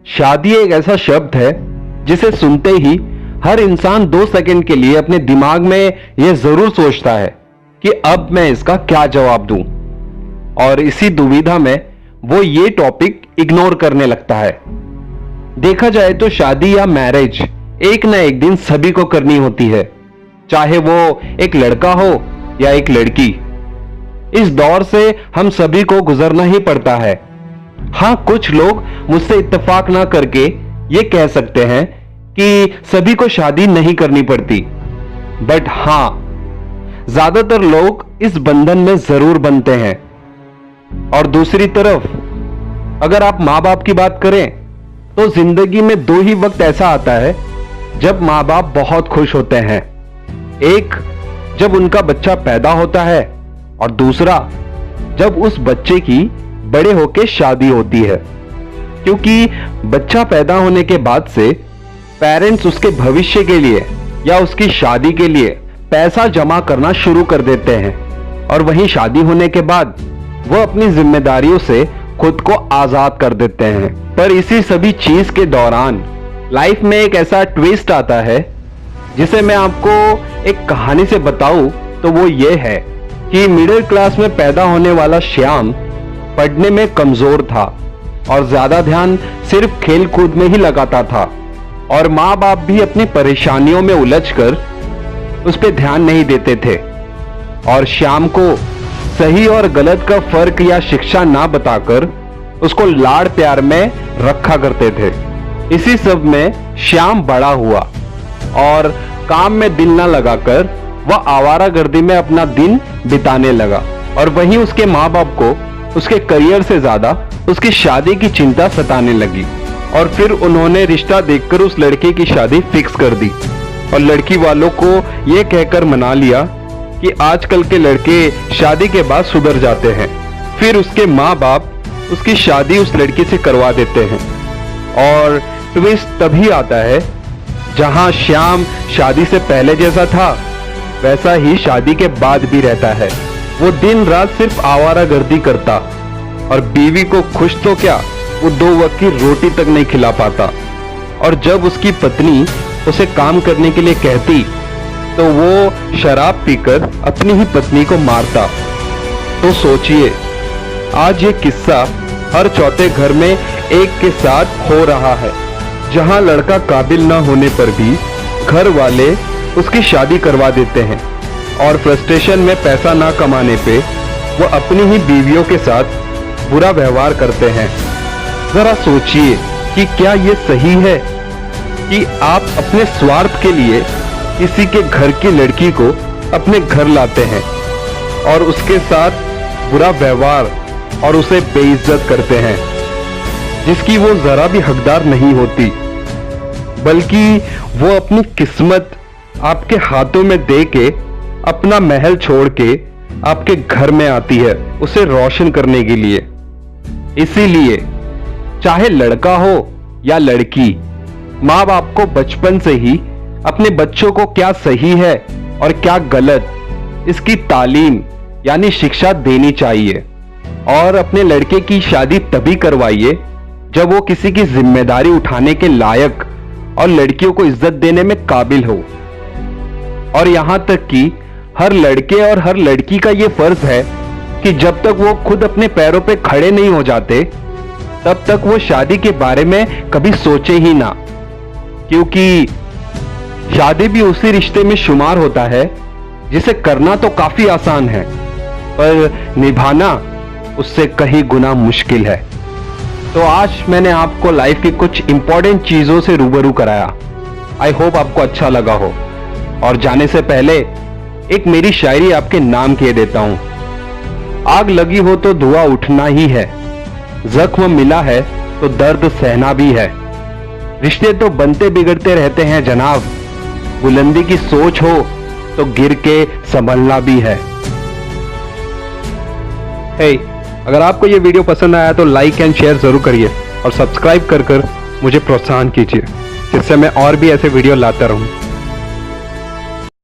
शादी एक ऐसा शब्द है जिसे सुनते ही हर इंसान 2 सेकंड के लिए अपने दिमाग में यह जरूर सोचता है कि अब मैं इसका क्या जवाब दूं। और इसी दुविधा में वो ये टॉपिक इग्नोर करने लगता है। देखा जाए तो शादी या मैरिज एक ना एक दिन सभी को करनी होती है, चाहे वो एक लड़का हो या एक लड़की। इस दौर से हम सभी को गुजरना ही पड़ता है। हां, कुछ लोग मुझसे इत्तेफाक ना करके ये कह सकते हैं कि सभी को शादी नहीं करनी पड़ती, बट हां, ज्यादातर लोग इस बंधन में जरूर बनते हैं। और दूसरी तरफ अगर आप मां बाप की बात करें तो जिंदगी में 2 ही वक्त ऐसा आता है जब मां बाप बहुत खुश होते हैं। एक, जब उनका बच्चा पैदा होता है, और दूसरा, जब उस बच्चे की बड़े होकर शादी होती है। क्योंकि बच्चा पैदा होने के बाद से पेरेंट्स उसके भविष्य के लिए या उसकी शादी के लिए पैसा जमा करना शुरू कर देते हैं, और वहीं शादी होने के बाद वो अपनी जिम्मेदारियों से खुद को आजाद कर देते हैं। पर इसी सभी चीज के दौरान लाइफ में एक ऐसा ट्विस्ट आता है जिसे मैं आपको एक कहानी से बताऊं तो वो ये है कि मिडिल क्लास में पैदा होने वाला श्याम पढ़ने में कमजोर था और ज्यादा ध्यान सिर्फ खेल कूद में ही लगाता था, और माँ बाप भी अपनी परेशानियों में उलझकर उस पर ध्यान नहीं देते थे और श्याम को सही और गलत का फर्क या शिक्षा ना बताकर उसको लाड़ प्यार में रखा करते थे। इसी सब में श्याम बड़ा हुआ और काम में दिल ना लगाकर वह आवारागर्दी में अपना दिन बिताने लगा, और वहीं उसके माँ बाप को उसके करियर से ज्यादा उसकी शादी की चिंता सताने लगी। और फिर उन्होंने रिश्ता देखकर उस लड़के की शादी फिक्स कर दी और लड़की वालों को यह कहकर मना लिया कि आजकल के लड़के शादी के बाद सुधर जाते हैं। फिर उसके माँ बाप उसकी शादी उस लड़की से करवा देते हैं। और ट्विस्ट तभी आता है जहां श्याम शादी से पहले जैसा था वैसा ही शादी के बाद भी रहता है। वो दिन रात सिर्फ आवारागर्दी करता और बीवी को खुश तो क्या, वो 2 वक्त की रोटी तक नहीं खिला पाता। और जब उसकी पत्नी उसे काम करने के लिए कहती तो वो शराब पीकर अपनी ही पत्नी को मारता। तो सोचिए, आज ये किस्सा हर चौथे घर में एक के साथ हो रहा है, जहां लड़का काबिल न होने पर भी घर वाले उसकी शादी करवा देते हैं और फ्रस्ट्रेशन में पैसा ना कमाने पे वो अपनी ही बीवियों के साथ बुरा व्यवहार करते हैं। जरा सोचिए कि क्या ये सही है कि आप अपने स्वार्थ के लिए किसी के घर की लड़की को अपने घर लाते हैं और उसके साथ बुरा व्यवहार और उसे बेइज्जत करते हैं, जिसकी वो जरा भी हकदार नहीं होती, बल्कि वो अपनी किस्मत आपके हाथों में दे के अपना महल छोड़ के आपके घर में आती है उसे रोशन करने के लिए। इसीलिए चाहे लड़का हो या लड़की, माँ बाप को बचपन से ही अपने बच्चों को क्या सही है और क्या गलत, इसकी तालीम यानी शिक्षा देनी चाहिए। और अपने लड़के की शादी तभी करवाइए जब वो किसी की जिम्मेदारी उठाने के लायक और लड़कियों को इज्जत देने में काबिल हो। और यहां तक कि हर लड़के और हर लड़की का ये फर्ज है कि जब तक वो खुद अपने पैरों पे खड़े नहीं हो जाते तब तक वो शादी के बारे में कभी सोचे ही ना, क्योंकि शादी भी उसी रिश्ते में शुमार होता है जिसे करना तो काफी आसान है पर निभाना उससे कहीं गुना मुश्किल है। तो आज मैंने आपको लाइफ की कुछ इंपॉर्टेंट चीजों से रूबरू कराया। आई होप आपको अच्छा लगा हो। और जाने से पहले एक मेरी शायरी आपके नाम किए देता हूं। आग लगी हो तो धुआं उठना ही है, जख्म मिला है तो दर्द सहना भी है, रिश्ते तो बनते बिगड़ते रहते हैं जनाब, बुलंदी की सोच हो तो गिर के संभलना भी है। अगर आपको ये वीडियो पसंद आया तो लाइक एंड शेयर जरूर करिए और सब्सक्राइब कर मुझे प्रोत्साहन कीजिए, जिससे मैं और भी ऐसे वीडियो लाता रहूं।